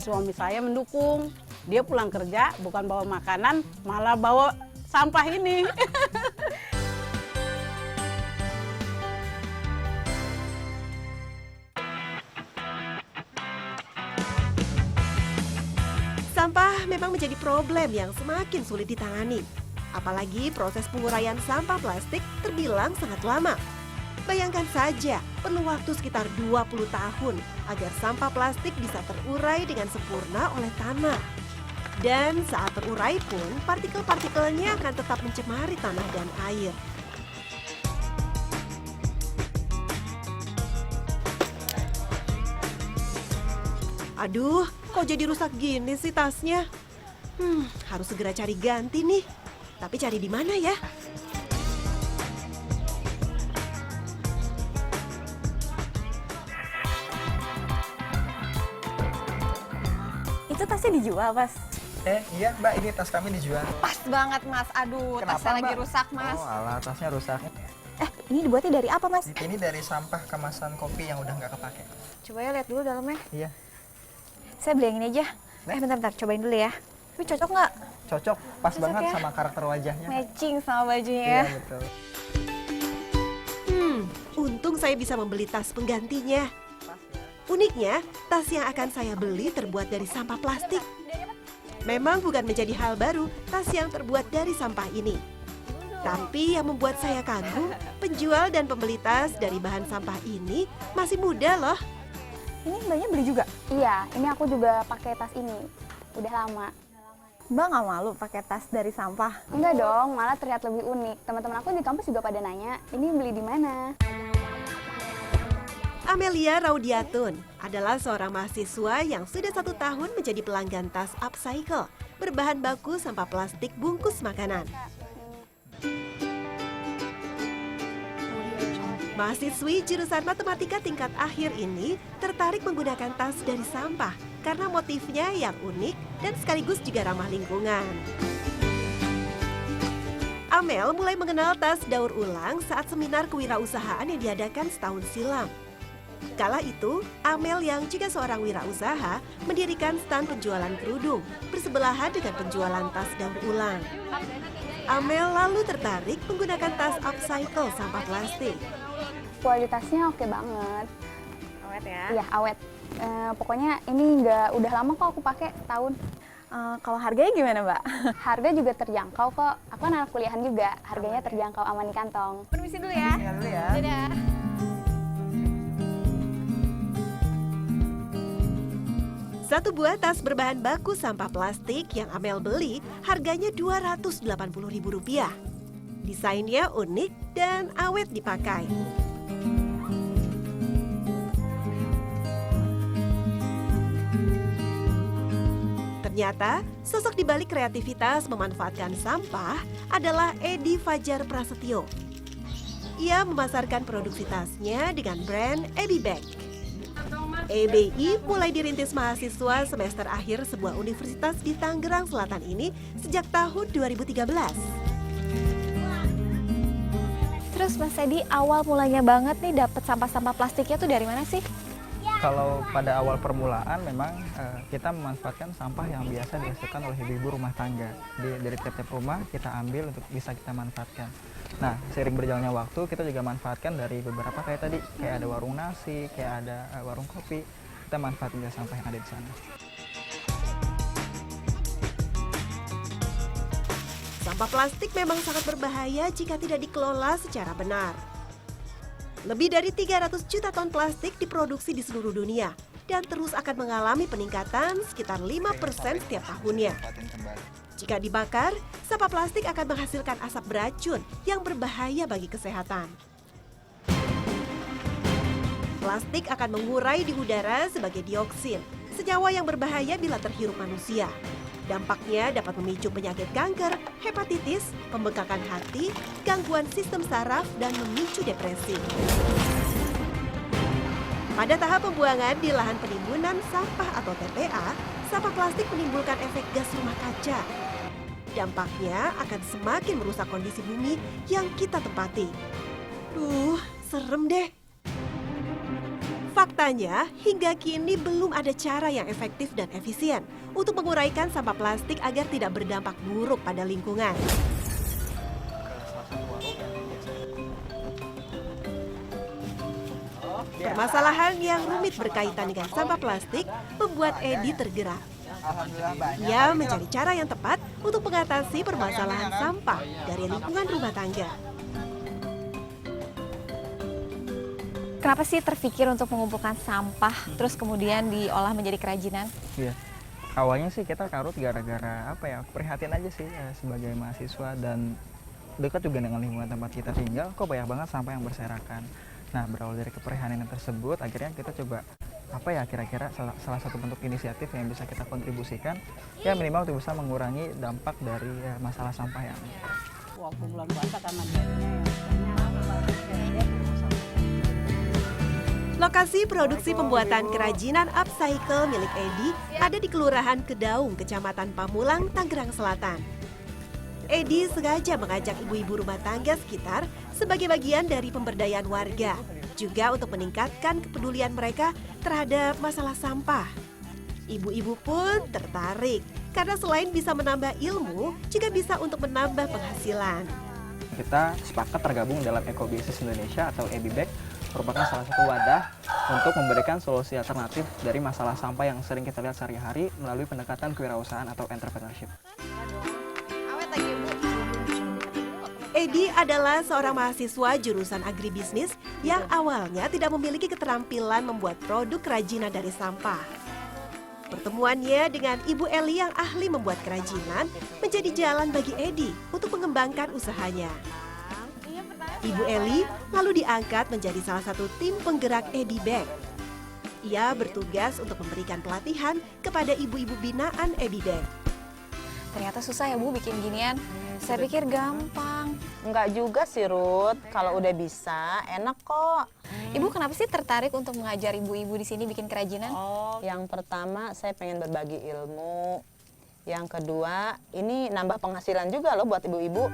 suami saya mendukung. Dia pulang kerja bukan bawa makanan, malah bawa sampah ini. Sampah memang menjadi problem yang semakin sulit ditangani. Apalagi proses penguraian sampah plastik terbilang sangat lama. Bayangkan saja, perlu waktu sekitar 20 tahun agar sampah plastik bisa terurai dengan sempurna oleh tanah. Dan saat terurai pun, partikel-partikelnya akan tetap mencemari tanah dan air. Aduh, kok jadi rusak gini sih tasnya? Harus segera cari ganti nih. Tapi cari di mana ya? Itu tasnya dijual, Mas? Iya Mbak, ini tas kami dijual. Pas banget, Mas. Aduh, Kenapa, tasnya lagi Mbak? rusak, Mas. Oh alah, tasnya rusak. Ini dibuatnya dari apa, Mas? Ini dari sampah kemasan kopi yang udah nggak kepake. Coba ya lihat dulu dalamnya. Iya. Saya beli yang ini aja. Bentar, cobain dulu ya. Tapi cocok nggak? Cocok, pas Cocok banget ya? sama karakter wajahnya. Matching sama bajunya Iya ya. betul. Untung saya bisa membeli tas penggantinya. Uniknya, tas yang akan saya beli terbuat dari sampah plastik. Memang bukan menjadi hal baru tas yang terbuat dari sampah ini. Tapi yang membuat saya kagum, penjual dan pembeli tas dari bahan sampah ini masih muda loh. Ini mbaknya beli juga? Iya, ini aku juga pakai tas ini. Udah lama. Mbak nggak malu pakai tas dari sampah? Enggak dong, malah terlihat lebih unik. Teman-teman aku di kampus juga pada nanya, ini beli di mana? Amelia Raudiatun adalah seorang mahasiswa yang sudah 1 tahun menjadi pelanggan tas upcycle berbahan baku sampah plastik bungkus makanan. Mahasiswi jurusan matematika tingkat akhir ini tertarik menggunakan tas dari sampah karena motifnya yang unik dan sekaligus juga ramah lingkungan. Amel mulai mengenal tas daur ulang saat seminar kewirausahaan yang diadakan setahun silam. Kala itu, Amel yang juga seorang wirausaha mendirikan stand penjualan kerudung bersebelahan dengan penjualan tas daur ulang. Amel lalu tertarik menggunakan tas upcycle sampah plastik. Kualitasnya oke banget. Awet ya? Iya, awet. Pokoknya ini udah lama kok aku pakai, tahun. Kalau harganya gimana, Mbak? Harga juga terjangkau kok. Aku kan anak kuliahan juga, harganya terjangkau, aman di kantong. Permisi dulu ya. Tinggal dulu ya. Dadah. Satu buah tas berbahan baku sampah plastik yang Amel beli harganya Rp280.000. Desainnya unik dan awet dipakai. Ternyata, sosok di balik kreativitas memanfaatkan sampah adalah Edi Fajar Prasetyo. Ia memasarkan produksi tasnya dengan brand Ebibag. EBI mulai dirintis mahasiswa semester akhir sebuah universitas di Tangerang Selatan ini sejak tahun 2013. Terus Mas Edi, awal mulanya banget nih dapat sampah-sampah plastiknya tuh dari mana sih? Kalau pada awal permulaan memang kita memanfaatkan sampah yang biasa dihasilkan oleh ibu-ibu rumah tangga. Dari tiap-tiap rumah kita ambil untuk bisa kita manfaatkan. Nah, seiring berjalannya waktu kita juga manfaatkan dari beberapa kayak tadi, kayak ada warung nasi, kayak ada warung kopi. Kita manfaatkan juga sampah yang ada di sana. Sampah plastik memang sangat berbahaya jika tidak dikelola secara benar. Lebih dari 300 juta ton plastik diproduksi di seluruh dunia dan terus akan mengalami peningkatan sekitar 5% setiap tahunnya. Jika dibakar, sampah plastik akan menghasilkan asap beracun yang berbahaya bagi kesehatan. Plastik akan mengurai di udara sebagai dioksin, senyawa yang berbahaya bila terhirup manusia. Dampaknya dapat memicu penyakit kanker, hepatitis, pembengkakan hati, gangguan sistem saraf, dan memicu depresi. Pada tahap pembuangan di lahan penimbunan sampah atau TPA, sampah plastik menimbulkan efek gas rumah kaca. Dampaknya akan semakin merusak kondisi bumi yang kita tempati. Serem deh. Faktanya, hingga kini belum ada cara yang efektif dan efisien untuk menguraikan sampah plastik agar tidak berdampak buruk pada lingkungan. Permasalahan yang rumit berkaitan dengan sampah plastik membuat Edi tergerak. Ia mencari cara yang tepat untuk mengatasi permasalahan sampah dari lingkungan rumah tangga. Kenapa sih terpikir untuk mengumpulkan sampah terus kemudian diolah menjadi kerajinan? Iya. Awalnya sih kita karut gara-gara apa ya, prihatin aja sih sebagai mahasiswa dan dekat juga dengan lingkungan tempat kita tinggal, kok banyak banget sampah yang berserakan. Nah, berawal dari keprihatinan tersebut, akhirnya kita coba apa ya, kira-kira salah satu bentuk inisiatif yang bisa kita kontribusikan, ya minimal untuk bisa mengurangi dampak dari masalah sampah yang Waktu bulan puasa karena dietnya, Lokasi produksi pembuatan kerajinan upcycle milik Edi ada di Kelurahan Kedaung, Kecamatan Pamulang, Tangerang Selatan. Edi sengaja mengajak ibu-ibu rumah tangga sekitar sebagai bagian dari pemberdayaan warga, juga untuk meningkatkan kepedulian mereka terhadap masalah sampah. Ibu-ibu pun tertarik karena selain bisa menambah ilmu, juga bisa untuk menambah penghasilan. kita sepakat tergabung dalam Ecobisnis Indonesia atau EBBAG, merupakan salah satu wadah untuk memberikan solusi alternatif dari masalah sampah yang sering kita lihat sehari-hari melalui pendekatan kewirausahaan atau entrepreneurship. Edi adalah seorang mahasiswa jurusan agribisnis yang awalnya tidak memiliki keterampilan membuat produk kerajinan dari sampah. Pertemuannya dengan Ibu Eli yang ahli membuat kerajinan menjadi jalan bagi Edi untuk mengembangkan usahanya. Ibu Eli lalu diangkat menjadi salah satu tim penggerak EBBAG. Ia bertugas untuk memberikan pelatihan kepada ibu-ibu binaan EBBAG. Ternyata susah ya Bu bikin ginian. Saya pikir gampang. Enggak juga sih Ruth, kalau udah bisa enak kok. Ibu kenapa sih tertarik untuk mengajar ibu-ibu di sini bikin kerajinan? Yang pertama saya pengen berbagi ilmu. Yang kedua ini nambah penghasilan juga loh buat ibu-ibu.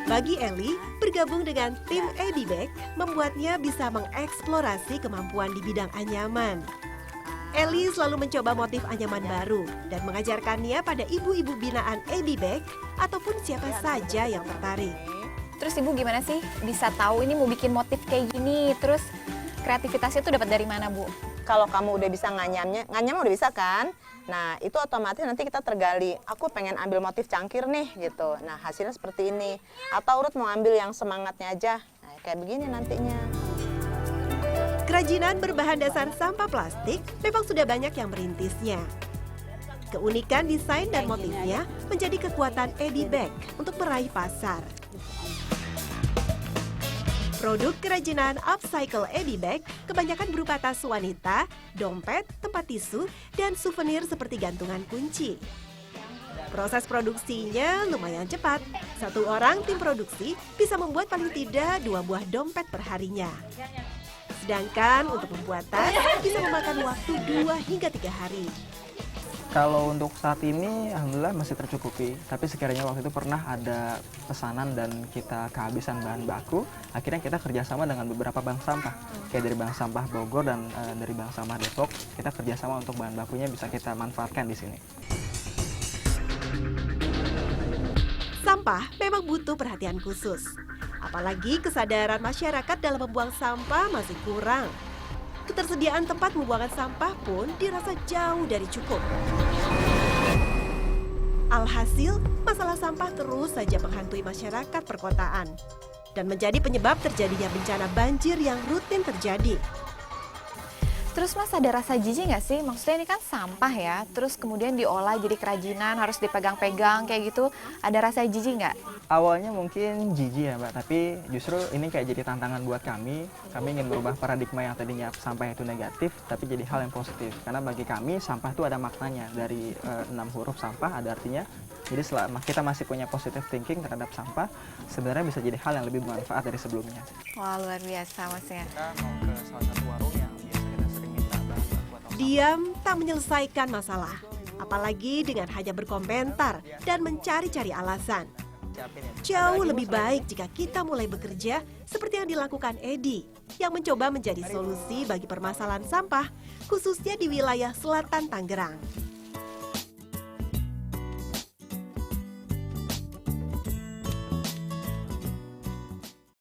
Bagi Eli, bergabung dengan tim EBBAG membuatnya bisa mengeksplorasi kemampuan di bidang anyaman. Eli selalu mencoba motif anyaman baru dan mengajarkannya pada ibu-ibu binaan EBBAG ataupun siapa saja yang tertarik. Terus Ibu gimana sih bisa tahu ini mau bikin motif kayak gini? Terus kreativitasnya tuh dapat dari mana Bu? Kalau kamu udah bisa nganyam udah bisa kan? Nah itu otomatis nanti kita tergali, aku pengen ambil motif cangkir nih gitu. Nah hasilnya seperti ini. Atau Ruth mau ambil yang semangatnya aja, nah, kayak begini nantinya. Kerajinan berbahan dasar sampah plastik memang sudah banyak yang merintisnya. Keunikan desain dan motifnya menjadi kekuatan EBBAG untuk meraih pasar. Produk kerajinan upcycle EBBAG kebanyakan berupa tas wanita, dompet, tempat tisu, dan souvenir seperti gantungan kunci. Proses produksinya lumayan cepat. Satu orang tim produksi bisa membuat paling tidak 2 buah dompet per harinya. Sedangkan untuk membuat tas bisa memakan waktu 2 hingga 3 hari. Kalau untuk saat ini, alhamdulillah masih tercukupi. Tapi sekiranya waktu itu pernah ada pesanan dan kita kehabisan bahan baku, akhirnya kita kerjasama dengan beberapa bank sampah. Kayak dari bank sampah Bogor dan dari bank sampah Depok, kita kerjasama untuk bahan bakunya bisa kita manfaatkan di sini. Sampah memang butuh perhatian khusus. Apalagi kesadaran masyarakat dalam membuang sampah masih kurang. Ketersediaan tempat pembuangan sampah pun dirasa jauh dari cukup. Alhasil, masalah sampah terus saja menghantui masyarakat perkotaan dan menjadi penyebab terjadinya bencana banjir yang rutin terjadi. Terus Mas ada rasa jijik nggak sih? Maksudnya ini kan sampah ya, terus kemudian diolah jadi kerajinan, harus dipegang-pegang kayak gitu. Ada rasa jijik nggak? Awalnya mungkin jijik ya Mbak, tapi justru ini kayak jadi tantangan buat kami. Kami ingin merubah paradigma yang tadinya sampah itu negatif, tapi jadi hal yang positif. Karena bagi kami sampah itu ada maknanya, dari 6 huruf sampah ada artinya. Jadi selama kita masih punya positive thinking terhadap sampah, sebenarnya bisa jadi hal yang lebih bermanfaat dari sebelumnya. Wah luar biasa Mas ya. Kita mau ke salah satu warung yang biasa kita sering minta bahan baku atau sampah. Diam tak menyelesaikan masalah, apalagi dengan hanya berkomentar dan mencari-cari alasan. Jauh lebih baik jika kita mulai bekerja seperti yang dilakukan Edi, yang mencoba menjadi solusi bagi permasalahan sampah, khususnya di wilayah selatan Tangerang.